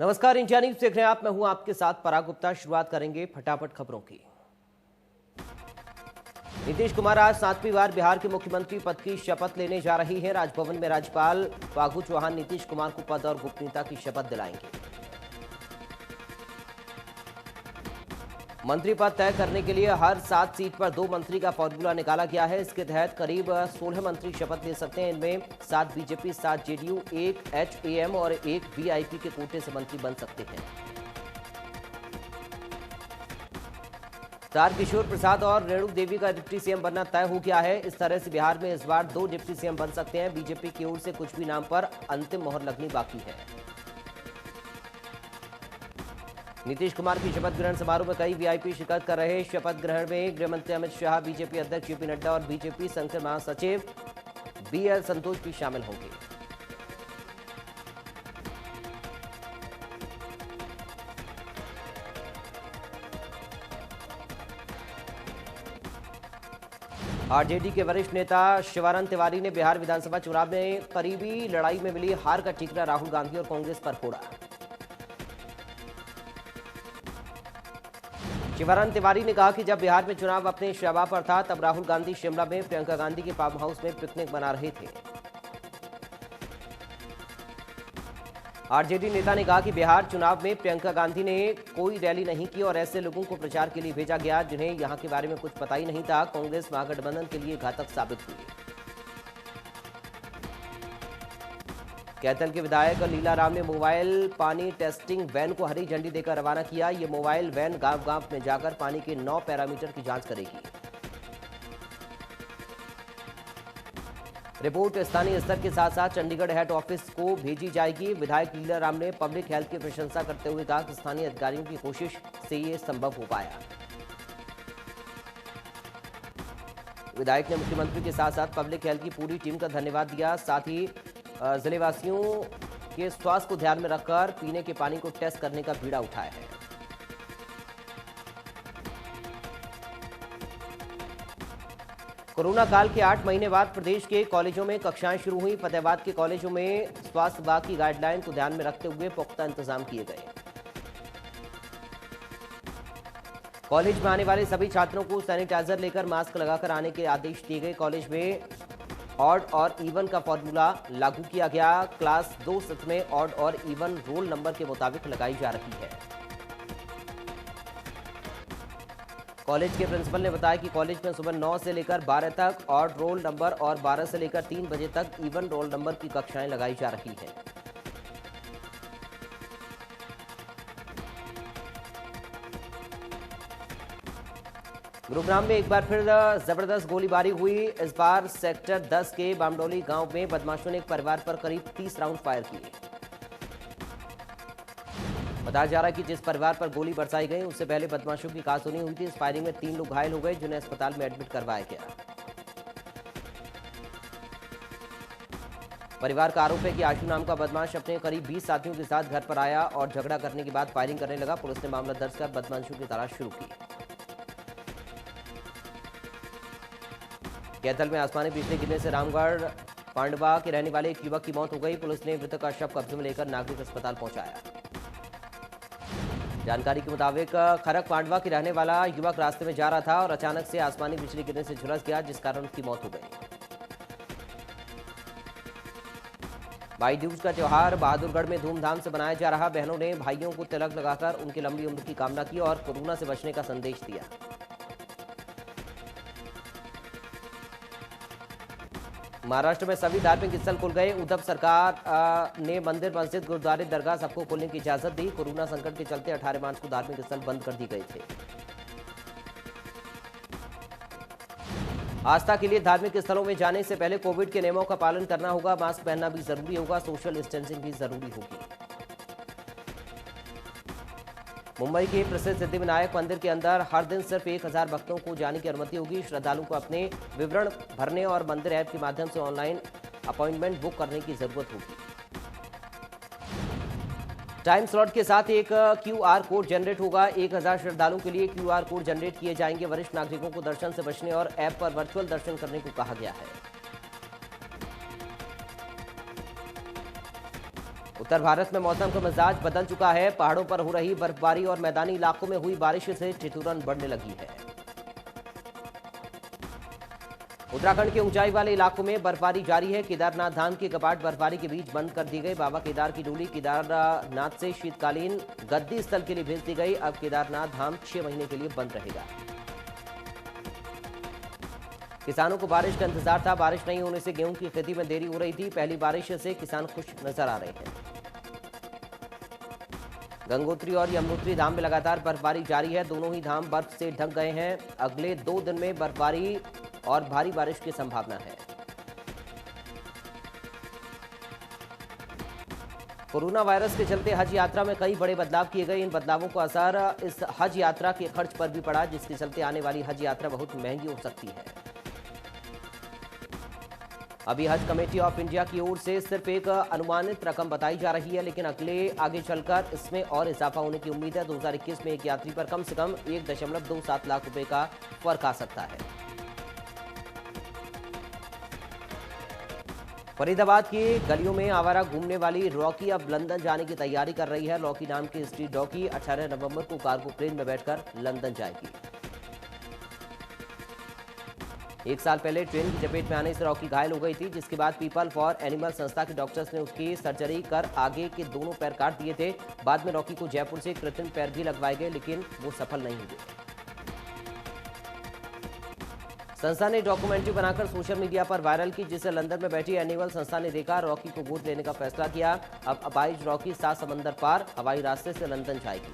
नमस्कार, India news देख रहे हैं आप। मैं हूं आपके साथ पराग गुप्ता। शुरुआत करेंगे फटाफट खबरों की। नीतीश कुमार आज 7वीं बार बिहार के मुख्यमंत्री पद की शपथ लेने जा रही हैं। राजभवन में राज्यपाल फागू चौहान नीतीश कुमार को पद और गोपनीयता की शपथ दिलाएंगे। मंत्री पद तय करने के लिए हर 7 सीट पर 2 मंत्री का फॉर्मूला निकाला गया है। इसके तहत करीब 16 मंत्री शपथ ले सकते हैं। इनमें 7 बीजेपी, 7 जेडीयू, 1 एचएएम और 1 वीआईपी के कोटे से मंत्री बन सकते हैं। तारकिशोर प्रसाद और रेणु देवी का डिप्टी सीएम बनना तय हो गया है। इस तरह से बिहार में इस बार 2 डिप्टी सीएम बन सकते हैं। बीजेपी की ओर से कुछ भी नाम पर अंतिम मोहर लगनी बाकी है। नीतीश कुमार की शपथ ग्रहण समारोह में कई वीआईपी शिरकत कर रहे। शपथ ग्रहण में गृहमंत्री अमित शाह, बीजेपी अध्यक्ष जेपी नड्डा और बीजेपी संगठन महासचिव बीएल संतोष भी शामिल होंगे। आरजेडी के वरिष्ठ नेता शिवानंद तिवारी ने बिहार विधानसभा चुनाव में करीबी लड़ाई में मिली हार का ठीकरा राहुल गांधी और कांग्रेस पर फोड़ा। शिवानंद तिवारी ने कहा कि जब बिहार में चुनाव अपने शबा पर था, तब राहुल गांधी शिमला में प्रियंका गांधी के फार्म हाउस में पिकनिक मना रहे थे। आरजेडी नेता ने कहा कि बिहार चुनाव में प्रियंका गांधी ने कोई रैली नहीं की और ऐसे लोगों को प्रचार के लिए भेजा गया जिन्हें यहां के बारे में कुछ पता ही नहीं था। कांग्रेस महागठबंधन के लिए घातक साबित हुई। कैथल के विधायक लीलाराम ने मोबाइल पानी टेस्टिंग वैन को हरी झंडी देकर रवाना किया। ये मोबाइल वैन गांव-गांव में जाकर पानी के 9 पैरामीटर की जांच करेगी। रिपोर्ट स्थानीय स्तर के साथ साथ चंडीगढ़ हेड ऑफिस को भेजी जाएगी। विधायक लीलाराम ने पब्लिक हेल्थ की प्रशंसा करते हुए कहा कि स्थानीय अधिकारियों की कोशिश से ये संभव हो पाया। विधायक ने मुख्यमंत्री के साथ साथ पब्लिक हेल्थ की पूरी टीम का धन्यवाद दिया। साथ ही जिलेवासियों के स्वास्थ्य को ध्यान में रखकर पीने के पानी को टेस्ट करने का बीड़ा उठाया है। कोरोना काल के 8 महीने बाद प्रदेश के कॉलेजों में कक्षाएं शुरू हुई। फतेहाबाद के कॉलेजों में स्वास्थ्य विभाग की गाइडलाइन को ध्यान में रखते हुए पुख्ता इंतजाम किए गए। कॉलेज में आने वाले सभी छात्रों को सैनिटाइजर लेकर मास्क लगाकर आने के आदेश दिए गए। कॉलेज में ऑड और इवन का फॉर्मूला लागू किया गया। क्लास 2 सत्र में ऑड और इवन रोल नंबर के मुताबिक लगाई जा रही है। कॉलेज के प्रिंसिपल ने बताया कि कॉलेज में सुबह 9 से लेकर 12 तक ऑड रोल नंबर और 12 से लेकर 3 बजे तक इवन रोल नंबर की कक्षाएं लगाई जा रही हैं। गुरुग्राम में एक बार फिर जबरदस्त गोलीबारी हुई। इस बार सेक्टर 10 के बामडोली गांव में बदमाशों ने एक परिवार पर करीब 30 राउंड फायर किए। बताया जा रहा है कि जिस परिवार पर गोली बरसाई गई उससे पहले बदमाशों की कहासुनी हुई थी। इस फायरिंग में 3 लोग घायल हो गए जिन्हें अस्पताल में एडमिट करवाया गया। परिवार का आरोप है कि आशु नाम का बदमाश अपने करीब 20 साथियों के साथ घर पर आया और झगड़ा करने के बाद फायरिंग करने लगा। पुलिस ने मामला दर्ज कर बदमाशों की तलाश शुरू की। कैथल में आसमानी बिजली गिरने से रामगढ़ पांडवा के रहने वाले एक युवक की मौत हो गई। पुलिस ने मृतक का शव कब्जे में लेकर नागरिक अस्पताल पहुंचाया। जानकारी के मुताबिक खरक पांडवा के रहने वाला युवक रास्ते में जा रहा था और अचानक से आसमानी बिजली गिरने से झुलस गया, जिस कारण उसकी मौत हो गई। भाई दूज का त्योहार बहादुरगढ़ में धूमधाम से मनाया जा रहा। बहनों ने भाइयों को तिलक लगाकर उनकी लंबी उम्र की कामना की और कोरोना से बचने का संदेश दिया। महाराष्ट्र में सभी धार्मिक स्थल खुल गए। उद्धव सरकार ने मंदिर, मस्जिद, गुरुद्वारे, दरगाह सबको खोलने की इजाजत दी। कोरोना संकट के चलते 18 मार्च को धार्मिक स्थल बंद कर दिए गए थे। आस्था के लिए धार्मिक स्थलों में जाने से पहले कोविड के नियमों का पालन करना होगा। मास्क पहनना भी जरूरी होगा। सोशल डिस्टेंसिंग भी जरूरी होगी। मुंबई के प्रसिद्ध सिद्धिविनायक मंदिर के अंदर हर दिन सिर्फ 1000 भक्तों को जाने की अनुमति होगी। श्रद्धालुओं को अपने विवरण भरने और मंदिर ऐप के माध्यम से ऑनलाइन अपॉइंटमेंट बुक करने की जरूरत होगी। टाइम स्लॉट के साथ एक क्यूआर कोड जनरेट होगा। 1000 श्रद्धालुओं के लिए क्यूआर कोड जनरेट किए जाएंगे। वरिष्ठ नागरिकों को दर्शन से बचने और ऐप पर वर्चुअल दर्शन करने को कहा गया है। उत्तर भारत में मौसम का मिजाज बदल चुका है। पहाड़ों पर हो रही बर्फबारी और मैदानी इलाकों में हुई बारिश से ठिठुरन बढ़ने लगी है। उत्तराखंड के ऊंचाई वाले इलाकों में बर्फबारी जारी है। केदारनाथ धाम के कपाट बर्फबारी के बीच बंद कर दी गई। बाबा केदार की डोली केदारनाथ से शीतकालीन गद्दी स्थल के लिए भेज दी गई। अब केदारनाथ धाम 6 महीने के लिए बंद रहेगा। किसानों को बारिश का इंतजार था। बारिश नहीं होने से गेहूं की खेती में देरी हो रही थी। पहली बारिश से किसान खुश नजर आ रहे हैं। गंगोत्री और यमुनोत्री धाम में लगातार बर्फबारी जारी है। दोनों ही धाम बर्फ से ढक गए हैं। अगले 2 दिन में बर्फबारी और भारी बारिश की संभावना है। कोरोना वायरस के चलते हज यात्रा में कई बड़े बदलाव किए गए। इन बदलावों का असर इस हज यात्रा के खर्च पर भी पड़ा, जिसके चलते आने वाली हज यात्रा बहुत महंगी हो सकती है। अभी हज कमेटी ऑफ इंडिया की ओर से सिर्फ एक अनुमानित रकम बताई जा रही है, लेकिन आगे चलकर इसमें और इजाफा होने की उम्मीद है। 2021 में एक यात्री पर कम से कम 1.27 लाख रुपए का फर्क आ सकता है। फरीदाबाद की गलियों में आवारा घूमने वाली रॉकी अब लंदन जाने की तैयारी कर रही है। रॉकी नाम की स्ट्रीट डॉगी 18 नवंबर को कार्गो प्लेन में बैठकर लंदन जाएगी। 1 साल पहले ट्रेन की चपेट में आने से रॉकी घायल हो गई थी, जिसके बाद पीपल फॉर एनिमल संस्था के डॉक्टर्स ने उसकी सर्जरी कर आगे के दोनों पैर काट दिए थे। बाद में रॉकी को जयपुर से कृत्रिम पैर भी लगवाए गए, लेकिन वो सफल नहीं हुए। संस्था ने डॉक्यूमेंट्री बनाकर सोशल मीडिया पर वायरल की, जिसे लंदन में बैठी एनिमल संस्था ने देखा। रॉकी को गोद लेने का फैसला किया। अब अपाहिज रॉकी 7 समंदर पार हवाई रास्ते से लंदन जाएगी।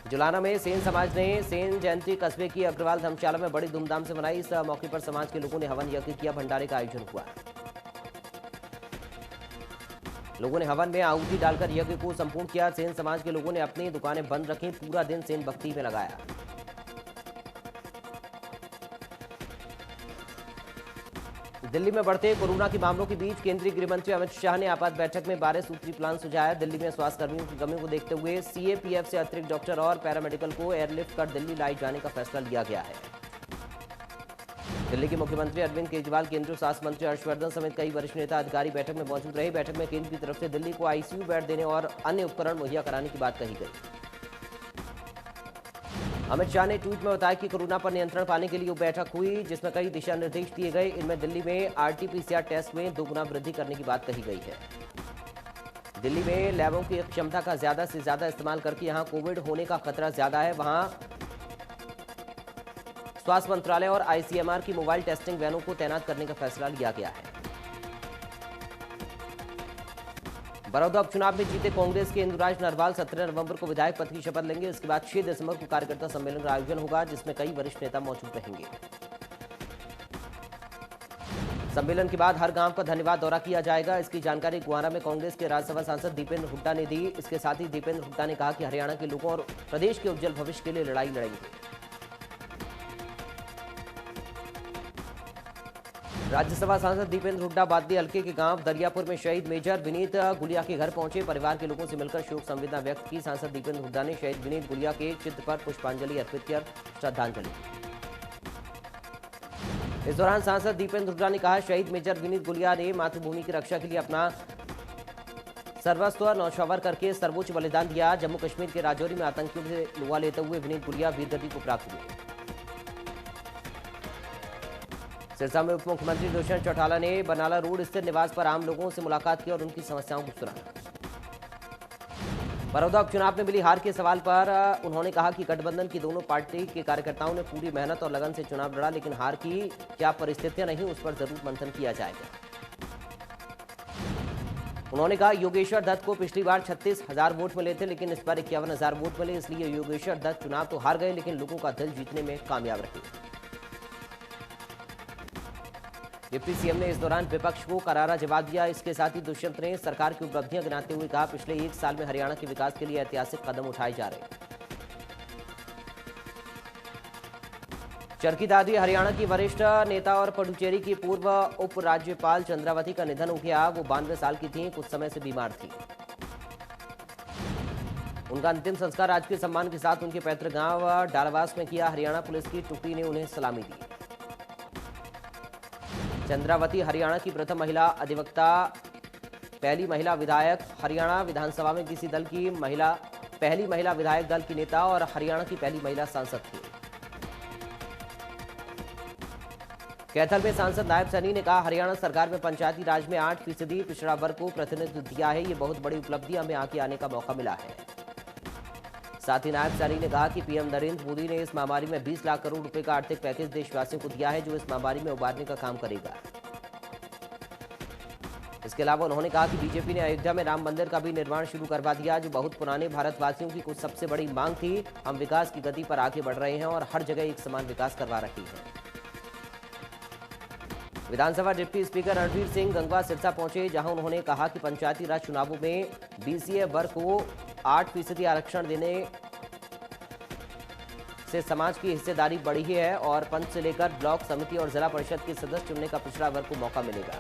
जुलाना में सेन समाज ने सेन जयंती कस्बे की अग्रवाल धर्मशाला में बड़ी धूमधाम से मनाई। इस मौके पर समाज के लोगों ने हवन यज्ञ किया। भंडारे का आयोजन हुआ। लोगों ने हवन में आहुति डालकर यज्ञ को संपूर्ण किया। सेन समाज के लोगों ने अपनी दुकानें बंद रखी। पूरा दिन सेन भक्ति में लगाया। दिल्ली में बढ़ते कोरोना के मामलों के बीच केंद्रीय गृह मंत्री अमित शाह ने आपात बैठक में 12 सूत्री प्लान सुझाया। दिल्ली में स्वास्थ्य कर्मियों की कमी को देखते हुए सीएपीएफ से अतिरिक्त डॉक्टर और पैरामेडिकल को एयरलिफ्ट कर दिल्ली लाए जाने का फैसला लिया गया है। दिल्ली के मुख्यमंत्री अरविंद केजरीवाल, केंद्रीय स्वास्थ्य मंत्री हर्षवर्धन समेत कई वरिष्ठ नेता अधिकारी बैठक में मौजूद रहे। बैठक में केंद्र की तरफ से दिल्ली को आईसीयू बेड देने और अन्य उपकरण मुहैया कराने की बात कही गई। अमित शाह ने ट्वीट में बताया कि कोरोना पर नियंत्रण पाने के लिए बैठक हुई, जिसमें कई दिशा निर्देश दिए गए। इनमें दिल्ली में आरटी-पीसीआर टेस्ट में 2 गुना वृद्धि करने की बात कही गई है। दिल्ली में लैबों की क्षमता का ज्यादा से ज्यादा इस्तेमाल करके यहां कोविड होने का खतरा ज्यादा है। वहां स्वास्थ्य मंत्रालय और आईसीएमआर की मोबाइल टेस्टिंग वैनों को तैनात करने का फैसला लिया गया है। बड़ौदा उपचुनाव में जीते कांग्रेस के इंदुराज नरवाल 17 नवंबर को विधायक पद की शपथ लेंगे। इसके बाद 6 दिसंबर को कार्यकर्ता सम्मेलन का आयोजन होगा, जिसमें कई वरिष्ठ नेता मौजूद रहेंगे। सम्मेलन के बाद हर गांव का धन्यवाद दौरा किया जाएगा। इसकी जानकारी गुआरा में कांग्रेस के राज्यसभा सांसद दीपेंद्र हुड्डा ने दी। इसके साथ ही दीपेंद्र हुड्डा ने कहा कि हरियाणा के लोगों और प्रदेश के उज्जवल भविष्य के लिए लड़ाई लड़ेंगे। राज्यसभा सांसद दीपेंद्र हुड्डा बादली हल्के के गांव दरियापुर में शहीद मेजर विनीत गुलिया के घर पहुंचे। परिवार के लोगों से मिलकर शोक संवेदना व्यक्त की। सांसद दीपेंद्र हुड्डा ने शहीद विनीत गुलिया के चित्र पर पुष्पांजलि अर्पित कर श्रद्धांजलि दी। इस दौरान सांसद दीपेंद्र हुड्डा ने कहा, शहीद मेजर विनीत गुलिया ने मातृभूमि की रक्षा के लिए अपना सर्वस्व न्यौछावर करके सर्वोच्च बलिदान दिया। जम्मू कश्मीर के राजौरी में आतंकियों से लोहा लेते हुए विनीत गुलिया वीरगति को प्राप्त हुए। सिरसा में उप मुख्यमंत्री दुष्यंत चौटाला ने बनाला रोड स्थित निवास पर आम लोगों से मुलाकात की और उनकी समस्याओं को सुना। बड़ौदा उपचुनाव में मिली हार के सवाल पर उन्होंने कहा कि गठबंधन की दोनों पार्टी के कार्यकर्ताओं ने पूरी मेहनत और लगन से चुनाव लड़ा, लेकिन हार की क्या परिस्थितियां नहीं, उस पर जरूर मंथन किया जाएगा। उन्होंने कहा, योगेश्वर दत्त को पिछली बार 36,000 वोट मिले थे, लेकिन इस बार 51,000 वोट मिले। इसलिए योगेश्वर दत्त चुनाव तो हार गए, लेकिन लोगों का दिल जीतने में कामयाब रहे। डिप्टी सीएम ने इस दौरान विपक्ष को करारा जवाब दिया। इसके साथ ही दुष्यंत ने सरकार की उपलब्धियां गिनाते हुए कहा, पिछले 1 साल में हरियाणा के विकास के लिए ऐतिहासिक कदम उठाए जा रहे हैं। चरखी दादी हरियाणा की वरिष्ठ नेता और पुडुचेरी की पूर्व उप राज्यपाल चंद्रावती का निधन हो गया। वो 92 साल की थीं, कुछ समय से बीमार थी। उनका अंतिम संस्कार राजकीय सम्मान के साथ उनके पैतृक गांव डालवास में किया। हरियाणा पुलिस की टुकड़ी ने उन्हें सलामी दी। चंद्रावती हरियाणा की प्रथम महिला अधिवक्ता, पहली महिला विधायक, हरियाणा विधानसभा में किसी दल की पहली महिला विधायक दल की नेता और हरियाणा की पहली महिला सांसद थी। कैथल में सांसद नायब सैनी ने कहा, हरियाणा सरकार में पंचायती राज में 8% पिछड़ा वर्ग को प्रतिनिधित्व दिया है। ये बहुत बड़ी उपलब्धि, हमें आगे आने का मौका मिला है। साथ ही नायब सैनी ने कहा कि पीएम नरेंद्र मोदी ने इस महामारी में 20 लाख करोड़ रुपए का आर्थिक पैकेज देशवासियों को दिया है, जो इस महामारी में उबारने का काम करेगा। इसके अलावा उन्होंने कहा कि बीजेपी ने अयोध्या में राम मंदिर का भी निर्माण शुरू करवा दिया, जो बहुत पुराने भारतवासियों की कुछ सबसे बड़ी मांग थी। हम विकास की गति पर आगे बढ़ रहे हैं और हर जगह एक समान विकास करवा रहे हैं। विधानसभा डिप्टी स्पीकर रणवीर सिंह गंगवा सिरसा पहुंचे, जहां उन्होंने कहा कि पंचायती राज चुनावों में बीसीए वर्ग को 8% आरक्षण देने से समाज की हिस्सेदारी बढ़ी है और पंच से लेकर ब्लॉक समिति और जिला परिषद के सदस्य चुनने का पिछड़ा वर्ग को मौका मिलेगा।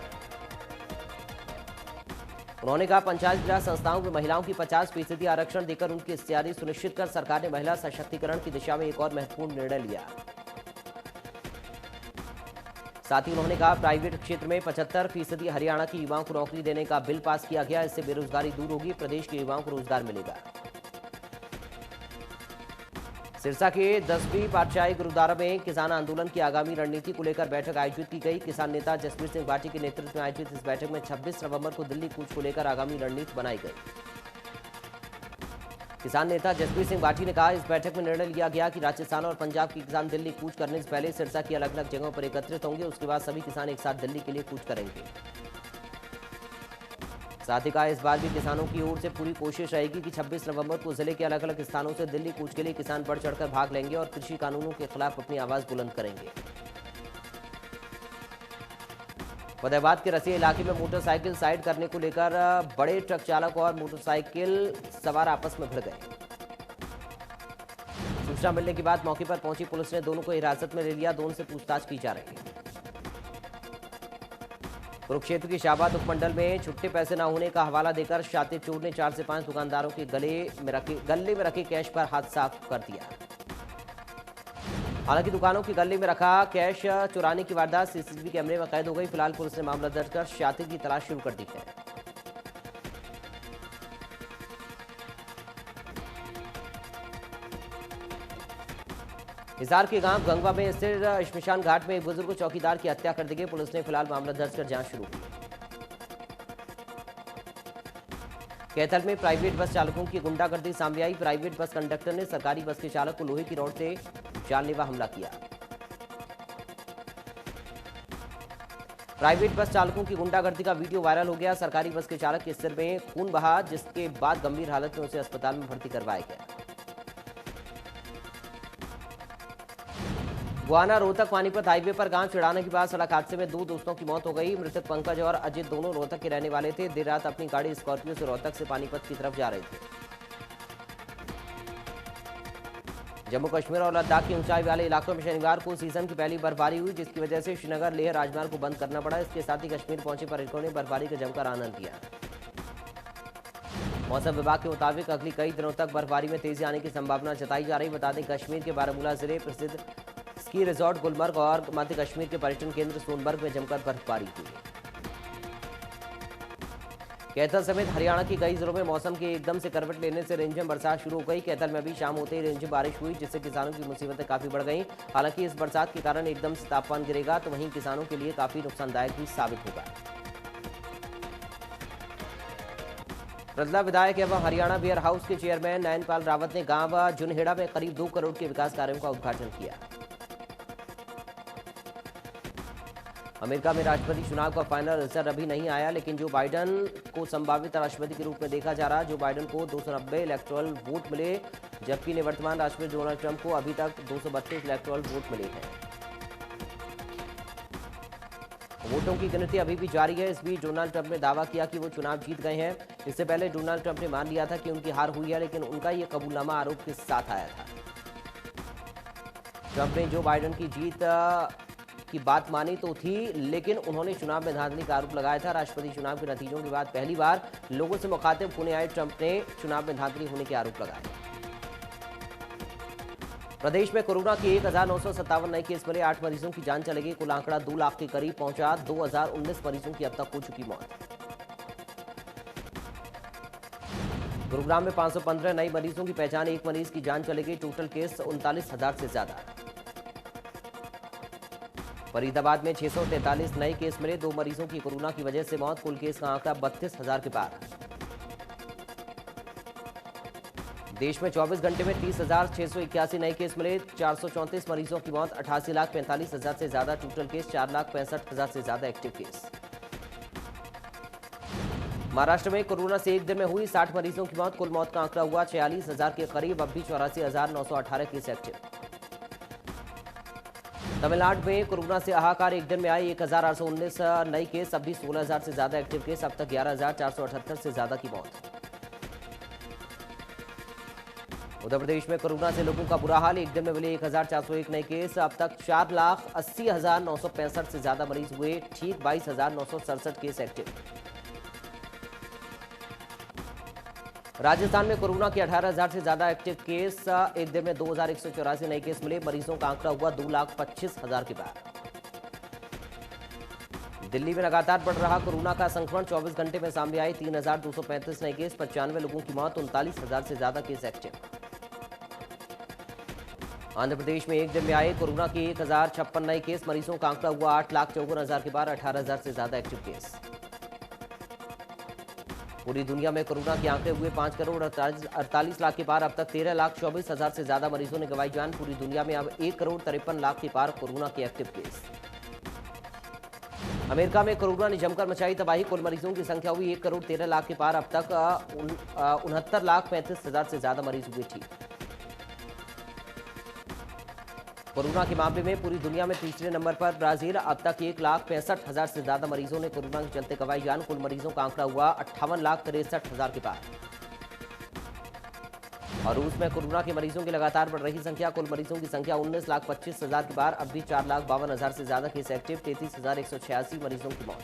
उन्होंने कहा, पंचायती राज संस्थाओं में महिलाओं की 50% आरक्षण देकर उनकी हिस्सेदारी सुनिश्चित कर सरकार ने महिला सशक्तिकरण की दिशा में एक और महत्वपूर्ण निर्णय लिया। साथ ही उन्होंने कहा, प्राइवेट क्षेत्र में 75% हरियाणा के युवाओं को नौकरी देने का बिल पास किया गया। इससे बेरोजगारी दूर होगी, प्रदेश के युवाओं को रोजगार मिलेगा। सिरसा के 10वीं पातशाही गुरुद्वारा में किसान आंदोलन की आगामी रणनीति को लेकर बैठक आयोजित की गई। किसान नेता जसबीर सिंह बाटी के नेतृत्व में आयोजित इस बैठक में 26 नवंबर को दिल्ली कूच को लेकर आगामी रणनीति बनाई गई। किसान नेता जसबीर सिंह बाटी ने कहा, इस बैठक में निर्णय लिया गया कि राजस्थान और पंजाब के किसान दिल्ली कूच करने से पहले सिरसा की अलग अलग जगहों पर एकत्रित होंगे। उसके बाद सभी किसान एक साथ दिल्ली के लिए कूच करेंगे। साथ ही कहा, इस बार भी किसानों की ओर से पूरी कोशिश रहेगी कि 26 नवंबर को जिले के अलग अलग स्थानों से दिल्ली कूच के लिए किसान बढ़ चढ़कर भाग लेंगे और कृषि कानूनों के खिलाफ अपनी आवाज बुलंद करेंगे। फतेहाबाद के रसिया इलाके में मोटरसाइकिल साइड करने को लेकर बड़े ट्रक चालक और मोटरसाइकिल सवार आपस में भिड़ गए। सूचना मिलने के बाद मौके पर पहुंची पुलिस ने दोनों को हिरासत में ले लिया। दोनों से पूछताछ की जा रही है। कुरुक्षेत्र की शाहबाद उपमंडल में छुट्टे पैसे न होने का हवाला देकर शातिर चोर ने 4 से 5 दुकानदारों के गले में रखे कैश पर हाथ साफ कर दिया। हालांकि दुकानों के गले में रखा कैश चुराने की वारदात सीसीटीवी कैमरे में कैद हो गई। फिलहाल पुलिस ने मामला दर्ज कर शातिर की तलाश शुरू कर दी है। हिसार के गांव गंगवा में स्थित श्मशान घाट में एक बुजुर्ग चौकीदार की हत्या कर दी गई। पुलिस ने फिलहाल मामला दर्ज कर जांच शुरू की। कैथल में प्राइवेट बस चालकों की गुंडागर्दी सामने आई। प्राइवेट बस कंडक्टर ने सरकारी बस के चालक को लोहे की रॉड से जानलेवा हमला किया। प्राइवेट बस चालकों की गुंडागर्दी का वीडियो वायरल हो गया। सरकारी बस के चालक के सिर में खून बहा, जिसके बाद गंभीर हालत में उसे अस्पताल में भर्ती करवाया गया। गुआना रोहतक पानीपत हाईवे पर गांव चिड़ाने के बाद सड़क हादसे में 2 दोस्तों की मौत हो गई। मृतक पंकज और अजित दोनों रोहतक के रहने वाले थे। देर रात अपनी गाड़ी स्कॉर्पियो से रोहतक से पानीपत की तरफ जा रहे थे। जम्मू कश्मीर और लद्दाख के ऊंचाई वाले इलाकों में शनिवार को सीजन की पहली बर्फबारी हुई, जिसकी वजह से श्रीनगर लेह राजमार्ग को बंद करना पड़ा। इसके साथ ही कश्मीर पहुंचे पर्यटकों ने बर्फबारी का जमकर आनंद लिया। मौसम विभाग के मुताबिक अगली कई दिनों तक बर्फबारी में तेजी आने की संभावना जताई जा रही। बता दें, कश्मीर के बारामूला जिले प्रसिद्ध स्की रिजॉर्ट गुलमर्ग और मध्य कश्मीर के पर्यटन केंद्र सोनबर्ग में जमकर बर्फबारी हुई। कैथल समेत हरियाणा के कई जिलों में मौसम के एकदम से करवट लेने से रिमझिम बरसात शुरू हो गई। कैथल में भी शाम होते ही रिमझिम बारिश हुई, जिससे किसानों की मुसीबतें काफी बढ़ गईं। हालांकि इस बरसात के कारण एकदम से तापमान गिरेगा तो वहीं किसानों के लिए काफी नुकसानदायक भी साबित होगा। रतला विधायक एवं हरियाणा वेयर हाउस के चेयरमैन नयनपाल रावत ने गांव जुनहेड़ा में करीब 2 करोड़ के विकास कार्यों का उद्घाटन किया। अमेरिका में राष्ट्रपति चुनाव का फाइनल रिजल्ट अभी नहीं आया, लेकिन जो बाइडन को संभावित राष्ट्रपति के रूप में देखा जा रहा है। जो बाइडन को 290 इलेक्टोरल वोट मिले, जबकि निवर्तमान राष्ट्रपति डोनाल्ड ट्रंप को अभी तक 232 इलेक्टोरल वोट मिले हैं। वोटों की गिनती अभी भी जारी है। इस बीच डोनाल्ड ट्रंप ने दावा किया कि वो चुनाव जीत गए हैं। इससे पहले डोनाल्ड ट्रंप ने मान लिया था कि उनकी हार हुई है, लेकिन उनका ये कबूलनामा आरोप के साथ आया था। ट्रंप ने जो बाइडन की जीत की बात मानी तो थी, लेकिन उन्होंने चुनाव में धांधली का आरोप लगाया था। राष्ट्रपति चुनाव के नतीजों के बाद पहली बार लोगों से मुखातिब होने आए ट्रंप ने चुनाव में धांधली होने के आरोप लगाए। प्रदेश में कोरोना के 1957 नए केस मिले, 8 मरीजों की जान चली गई। कुल आंकड़ा 2 लाख के करीब पहुंचा। 2019 मरीजों की अब तक हो चुकी मौत। गुरुग्राम में 515 नए मरीजों की पहचान, 1 मरीज की जान चली गई। टोटल केस 39,000 से ज्यादा। फरीदाबाद में 643 नए केस मिले, 2 मरीजों की कोरोना की वजह से मौत। कुल केस का आंकड़ा 32,000 के पार। देश में 24 घंटे में 30,681 नए केस मिले, 434 मरीजों की मौत। 88,45,000 से ज्यादा टोटल केस, 4,65,000 से ज्यादा एक्टिव केस। महाराष्ट्र में कोरोना से एक दिन में हुई 60 मरीजों की मौत। कुल मौत का आंकड़ा हुआ 46,000 के करीब। अब भी 84,918 केस एक्टिव। तमिलनाडु में कोरोना से हाहाकार, एक दिन में आए 1,819 नए केस। अब भी 16,000 से ज्यादा एक्टिव केस। अब तक 11,478 से ज्यादा की मौत। उत्तर प्रदेश में कोरोना से लोगों का बुरा हाल, एक दिन में मिले 1,401 नए केस। अब तक 4,80,965 से ज्यादा मरीज हुए ठीक। 22,967 केस एक्टिव। राजस्थान में कोरोना के 18,000 से ज्यादा एक्टिव केस। एक दिन में 2,184 नए केस मिले। मरीजों का आंकड़ा हुआ 2,25,000 के पार। दिल्ली में लगातार बढ़ रहा कोरोना का संक्रमण, 24 घंटे में सामने आए 3,235 नए केस। 95 लोगों की मौत। 39,000 से ज्यादा केस एक्टिव। आंध्र प्रदेश में एक दिन में आए कोरोना के 1,056 नए केस। मरीजों का आंकड़ा हुआ 8,54,000 के पार। 18,000 से ज्यादा एक्टिव केस। पूरी दुनिया में कोरोना के आंकड़े हुए 5 करोड़ 48 लाख के पार। अब तक 13,24,000 से ज्यादा मरीजों ने गंवाई जान। पूरी दुनिया में अब 1 करोड़ 53 लाख के पार कोरोना के एक्टिव केस। अमेरिका में कोरोना ने जमकर मचाई तबाही। कुल मरीजों की संख्या हुई 1 करोड़ 13 लाख के पार। अब तक 69,35,000 से ज्यादा मरीज हुए ठीक। कोरोना के मामले में पूरी दुनिया में तीसरे नंबर पर ब्राजील। अब तक 1,65,000 से ज्यादा मरीजों ने कोरोना के चलते गंवाई जान। कुल मरीजों का आंकड़ा हुआ 58,63,000 के पार। और रूस में कोरोना के मरीजों की लगातार बढ़ रही संख्या। कुल मरीजों की संख्या 19,25,000 के पार। अब भी 4,52,000 से ज्यादा केस एक्टिव। 33,186 मरीजों की मौत।